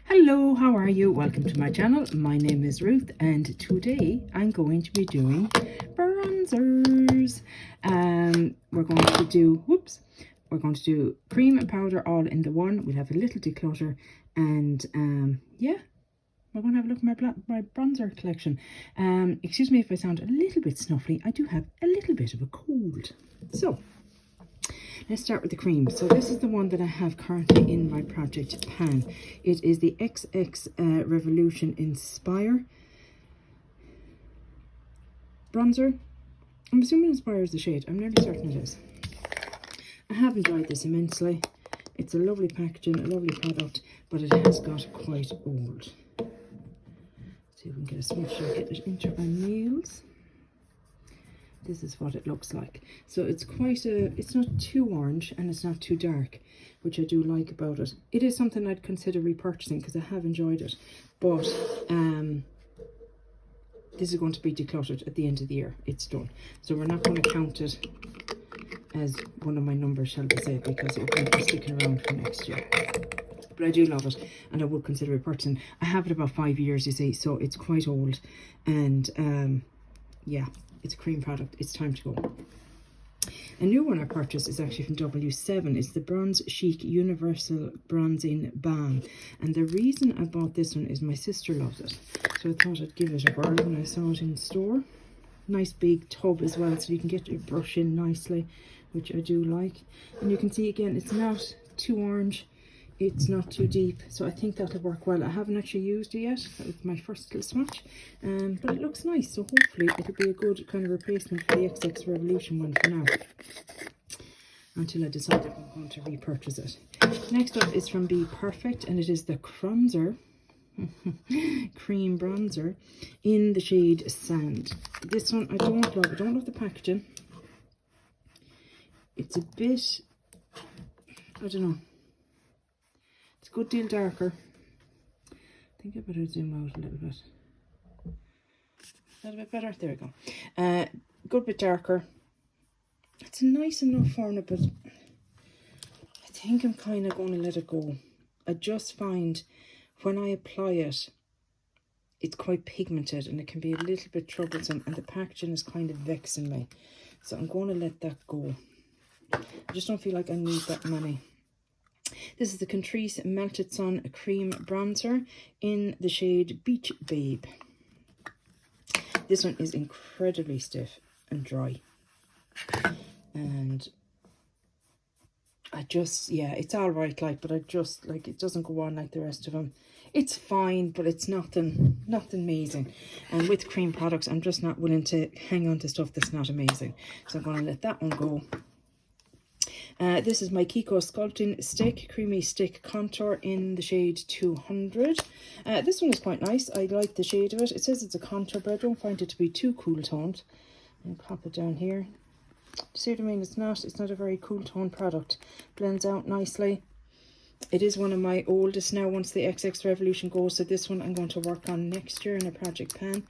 Hello, how are you? Welcome to my channel. My name is Ruth and today I'm going to be doing bronzers. We're going to do cream and powder all in the one. We'll have a little declutter and yeah, we're going to have a look at my bronzer collection. Excuse me if I sound a little bit snuffly. I do have a little bit of a cold. So let's start with the cream. So this is the one that I have currently in my project pan. It is the XX Revolution Inspire bronzer. I'm assuming Inspire is the shade. I'm nearly certain it is. I have enjoyed this immensely. It's a lovely packaging, a lovely product, but it has got quite old. See if we can get a swatch and get it into our nails. This is what it looks like. So it's it's not too orange and it's not too dark, which I do like about it. It is something I'd consider repurchasing because I have enjoyed it. But this is going to be decluttered at the end of the year. It's done. So we're not going to count it as one of my numbers, shall we say, because it won't be sticking around for next year. But I do love it and I would consider repurchasing. I have it about 5 years, you see, so it's quite old. And yeah. It's a cream product. It's time to go. A new one I purchased is actually from W7. It's the Bronze Chic Universal Bronzing Balm. And the reason I bought this one is my sister loves it. So I thought I'd give it a whirl when I saw it in the store. Nice big tub as well, so you can get your brush in nicely, which I do like. And you can see again, it's not too orange. It's not too deep, so I think that'll work well. I haven't actually used it yet. That was my first little swatch, but it looks nice, so hopefully it'll be a good kind of replacement for the XX Revolution one for now, until I decide if I'm going to repurchase it. Next up is from Be Perfect, and it is the Bronzer cream bronzer in the shade Sand. This one I don't love. I don't love the packaging. It's a bit, I don't know, it's a good deal darker. I think I better zoom out a little bit. Is that a bit better? There we go. Good bit darker. It's a nice enough formula, but I think I'm kind of going to let it go. I just find when I apply it, it's quite pigmented and it can be a little bit troublesome, and the packaging is kind of vexing me. So I'm going to let that go. I just don't feel like I need that many. This is the Catrice Melted Sun Cream Bronzer in the shade Beach Babe. This one is incredibly stiff and dry. And I just, yeah, it's all right, like, but I just, like, it doesn't go on like the rest of them. It's fine, but it's nothing amazing. And with cream products, I'm just not willing to hang on to stuff that's not amazing. So I'm going to let that one go. This is my Kiko Sculpting Stick, Creamy Stick Contour in the shade 200. This one is quite nice. I like the shade of it. It says it's a contour, but I don't find it to be too cool toned. And pop it down here. See what I mean? It's not a very cool toned product. Blends out nicely. It is one of my oldest now once the XX Revolution goes. So this one I'm going to work on next year in a project pan.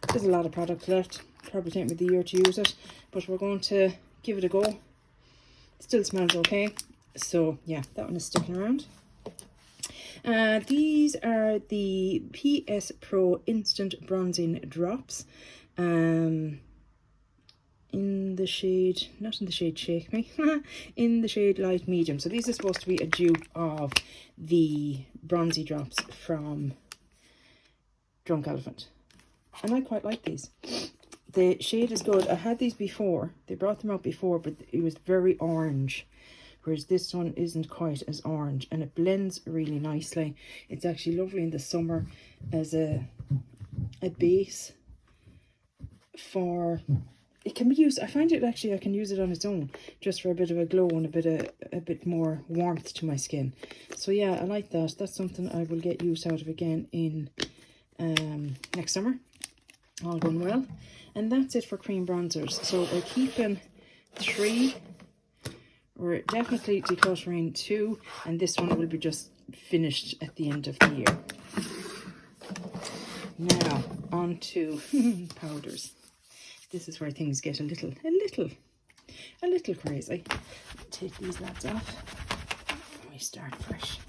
There's a lot of product left. Probably take me the year to use it, but we're going to give it a go. Still smells okay, so yeah, that one is sticking around. These are the PS Pro Instant Bronzing Drops in the shade, not in the shade Shake Me, in the shade Light Medium. So these are supposed to be a dupe of the bronzy drops from Drunk Elephant, and I quite like these. The shade is good. I had these before. They brought them out before, but it was very orange. Whereas this one isn't quite as orange. And it blends really nicely. It's actually lovely in the summer as a base for... It can be used... I find it actually I can use it on its own. Just for a bit of a glow and a bit more warmth to my skin. So yeah, I like that. That's something I will get use out of again in next summer. All going well. And that's it for cream bronzers. So we're keeping 3. We're definitely decluttering 2. And this one will be just finished at the end of the year. Now, on to powders. This is where things get a little crazy. Take these lads off. We start fresh.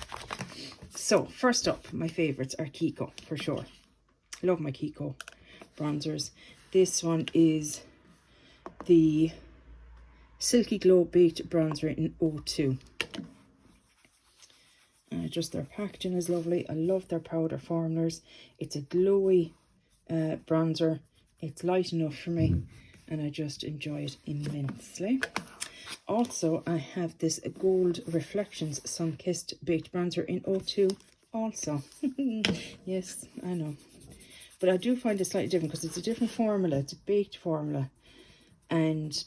So first up, my favorites are Kiko for sure. Love my Kiko bronzers. This one is the Silky Glow Baked Bronzer in 02. Just their packaging is lovely. I love their powder formulars. It's a glowy bronzer. It's light enough for me, and I just enjoy it immensely. Also, I have this Gold Reflections Sun Kissed Baked Bronzer in 02 also. Yes, I know. But I do find it slightly different because it's a different formula. It's a baked formula. And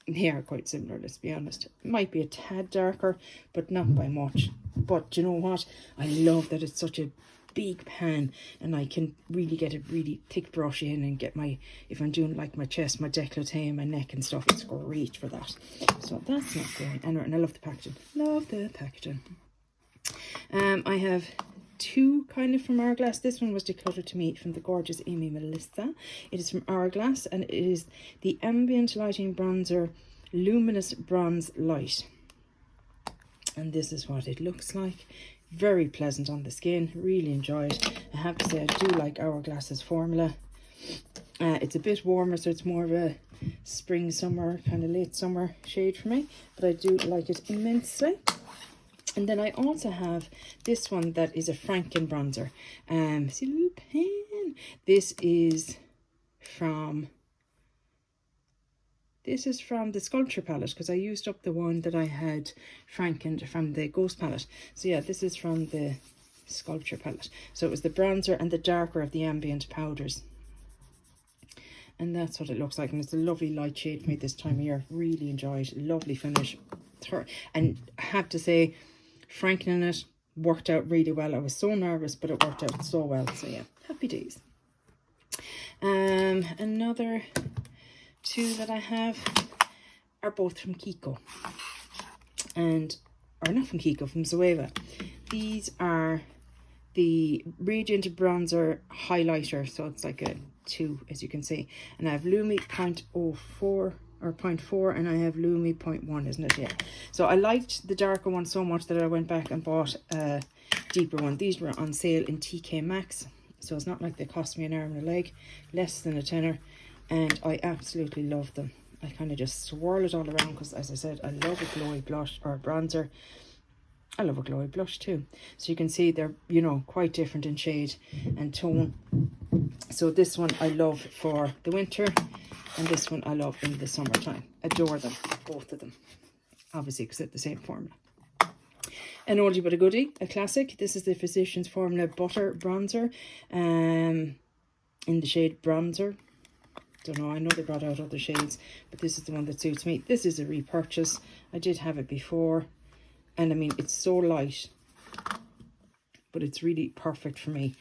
they are quite similar, let's be honest. It might be a tad darker, but not by much. But you know what? I love that it's such a big pan, and I can really get a really thick brush in and get my, if I'm doing like my chest, my décolleté and my neck and stuff, it's great for that. So that's not great. And I love the packaging. Love the packaging. I have two kind of from Hourglass. This one was decluttered to me from the gorgeous Amy Melissa. It is from Hourglass, and it is the Ambient Lighting Bronzer Luminous Bronze Light. And this is what it looks like. Very pleasant on the skin. Really enjoy it. I have to say I do like Hourglass's formula. It's a bit warmer, so it's more of a spring, summer, kind of late summer shade for me. But I do like it immensely. And then I also have this one that is a Franken bronzer. See a little pen. This is from the Sculpture palette, because I used up the one that I had Frankened from the Ghost palette. So yeah, this is from the Sculpture palette. So it was the bronzer and the darker of the ambient powders. And that's what it looks like. And it's a lovely light shade for me this time of year. Really enjoyed it. Lovely finish. And I have to say, frankening it worked out really well. I was so nervous, but it worked out so well. So yeah, happy days. Another two that I have are both from Kiko, and are not from Kiko, from Zoeva. These are the Radiant Bronzer Highlighter, so it's like a 2, as you can see, and I have Lumi 0.04 or 0.4, and I have Lumi 0.1, isn't it? Yeah. So I liked the darker one so much that I went back and bought a deeper one. These were on sale in TK Maxx, so it's not like they cost me an arm and a leg, less than a tenner, and I absolutely love them. I kind of just swirl it all around because, as I said, I love a glowy blush or bronzer. I love a glowy blush too. So you can see they're, you know, quite different in shade and tone. So this one I love for the winter, and this one I love in the summertime. Adore them, both of them. Obviously, because they're the same formula. An oldie but a goodie, a classic. This is the Physicians Formula Butter Bronzer in the shade Bronzer. Don't know, I know they brought out other shades, but this is the one that suits me. This is a repurchase. I did have it before, and I mean, it's so light, but it's really perfect for me.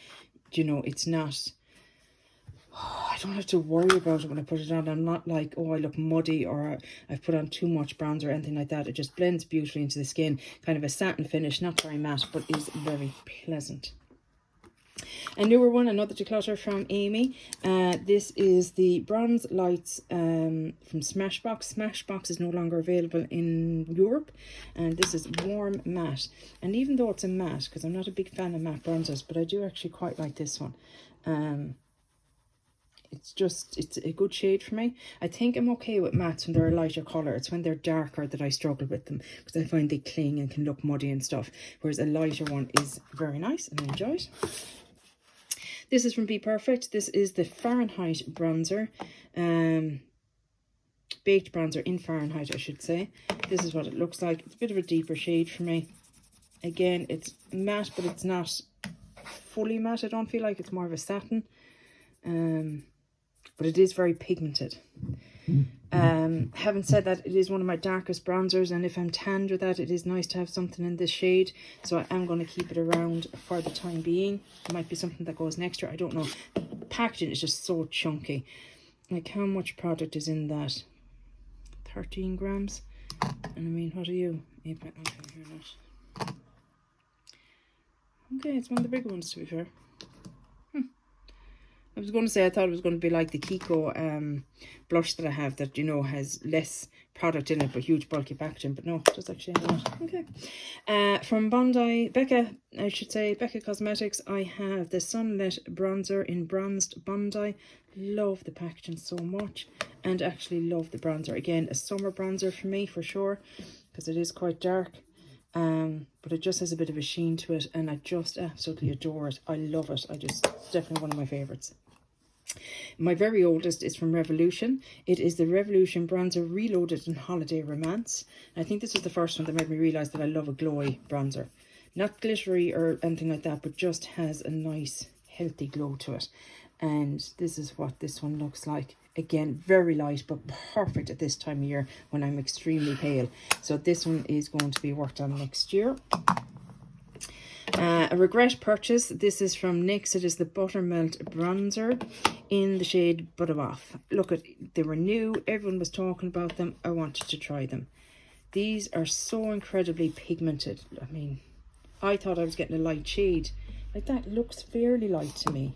You know, it's not, I don't have to worry about it when I put it on. I'm not like, oh, I look muddy, or I've put on too much bronzer or anything like that. It just blends beautifully into the skin. Kind of a satin finish, not very matte, but is very pleasant. A newer one, another declutter from Amy. This is the Bronze Lights from Smashbox. Smashbox is no longer available in Europe, and this is Warm Matte. And even though it's a matte, because I'm not a big fan of matte bronzers, but I do actually quite like this one. It's a good shade for me. I think I'm okay with mattes when they're a lighter colour. It's when they're darker that I struggle with them, because I find they cling and can look muddy and stuff, whereas a lighter one is very nice and I enjoy it. This is from Be Perfect. This is the Fahrenheit bronzer. Baked bronzer in Fahrenheit, I should say. This is what it looks like. It's a bit of a deeper shade for me. Again, it's matte, but it's not fully matte. I don't feel like it's more of a satin. But it is very pigmented. Having said that, it is one of my darkest bronzers, and if I'm tanned with that, it is nice to have something in this shade. So I am going to keep it around for the time being. It might be something that goes next year, I don't know. The packaging is just so chunky. Like, how much product is in that? 13 grams. And I mean, what are you? Okay, here not. Okay, it's one of the bigger ones, to be fair. I was going to say, I thought it was going to be like the Kiko blush that I have that, you know, has less product in it, but huge bulky packaging. But no, just actually a lot. Okay. From Becca Cosmetics, I have the Sunlit Bronzer in Bronzed Bondi. Love the packaging so much, and actually love the bronzer. Again, a summer bronzer for me for sure, because it is quite dark. But it just has a bit of a sheen to it, and I just absolutely adore it. I love it. It's definitely one of my favorites. My very oldest is from Revolution. It is the Revolution Bronzer Reloaded in Holiday Romance. I think this is the first one that made me realise that I love a glowy bronzer. Not glittery or anything like that, but just has a nice, healthy glow to it. And this is what this one looks like. Again, very light, but perfect at this time of year when I'm extremely pale. So this one is going to be worked on next year. A regret purchase. This is from NYX. It is the Buttermelt Bronzer in the shade Butter Off. Look, they were new. Everyone was talking about them. I wanted to try them. These are so incredibly pigmented. I mean, I thought I was getting a light shade. Like, that looks fairly light to me.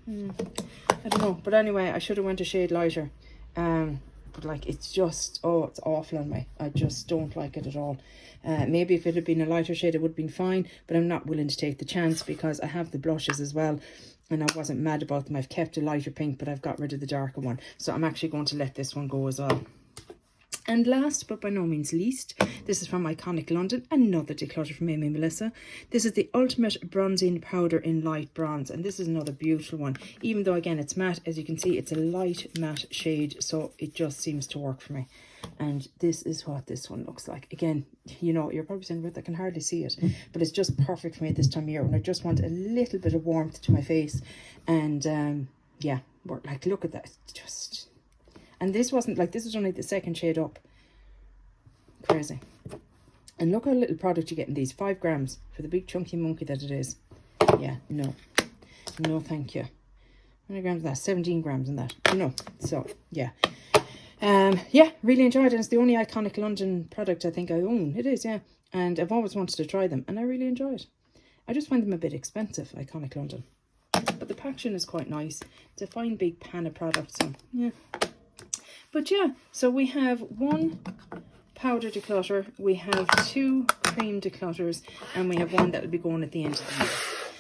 I don't know, but anyway, I should have went a shade lighter. But like, it's just, oh, it's awful on me. I just don't like it at all. Maybe if it had been a lighter shade, it would have been fine, but I'm not willing to take the chance because I have the blushes as well, and I wasn't mad about them. I've kept a lighter pink, but I've got rid of the darker one, so I'm actually going to let this one go as well. And last, but by no means least, this is from Iconic London, another declutter from Amy Melissa. This is the Ultimate Bronzing Powder in Light Bronze, and this is another beautiful one. Even though, again, it's matte, as you can see, it's a light matte shade, so it just seems to work for me. And this is what this one looks like. Again, you know, you're probably saying, I can hardly see it, but it's just perfect for me at this time of year, and I just want a little bit of warmth to my face. And yeah, like, look at that, just... And this wasn't like, this is only the second shade up. Crazy. And look how little product you get in these. 5 grams for the big chunky monkey that it is. Yeah, no. No, thank you. How many grams is that? 17 grams in that. No. So, yeah. Yeah, really enjoyed it. It's the only Iconic London product I think I own. It is, yeah. And I've always wanted to try them, and I really enjoy it. I just find them a bit expensive, Iconic London. But the packaging is quite nice. It's a fine big pan of products, so, yeah. But yeah, so we have 1 powder declutter, we have 2 cream declutters, and we have 1 that will be going at the end of the year.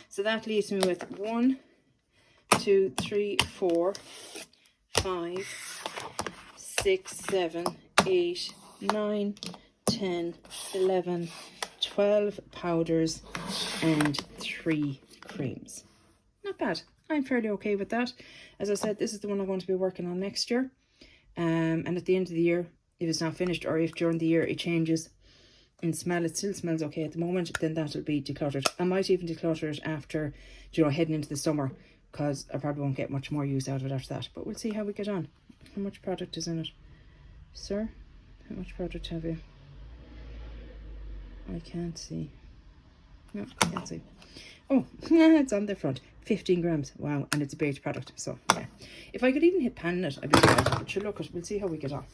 So that leaves me with 1, 2, 3, 4, 5, 6, 7, 8, 9, 10, 11, 12 powders and 3 creams. Not bad. I'm fairly okay with that. As I said, this is the one I'm going to be working on next year. And at the end of the year, if it's not finished, or if during the year it changes in smell, it still smells okay at the moment, then that'll be decluttered. I might even declutter it after, you know, heading into the summer, because I probably won't get much more use out of it after that. But we'll see how we get on. How much product is in it? Sir, how much product have you? I can't see. No, can't see. Oh, it's on the front. 15 grams. Wow, and it's a beige product. So, yeah. If I could even hit pan in it, I'd be glad. But sure, look, we'll see how we get on.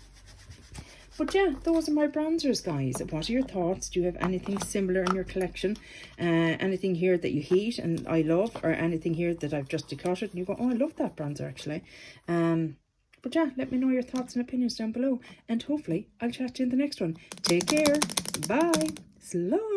But yeah, those are my bronzers, guys. What are your thoughts? Do you have anything similar in your collection? Anything here that you hate and I love? Or anything here that I've just decluttered and you go, oh, I love that bronzer, actually. But yeah, let me know your thoughts and opinions down below. And hopefully, I'll chat to you in the next one. Take care. Bye. Slán.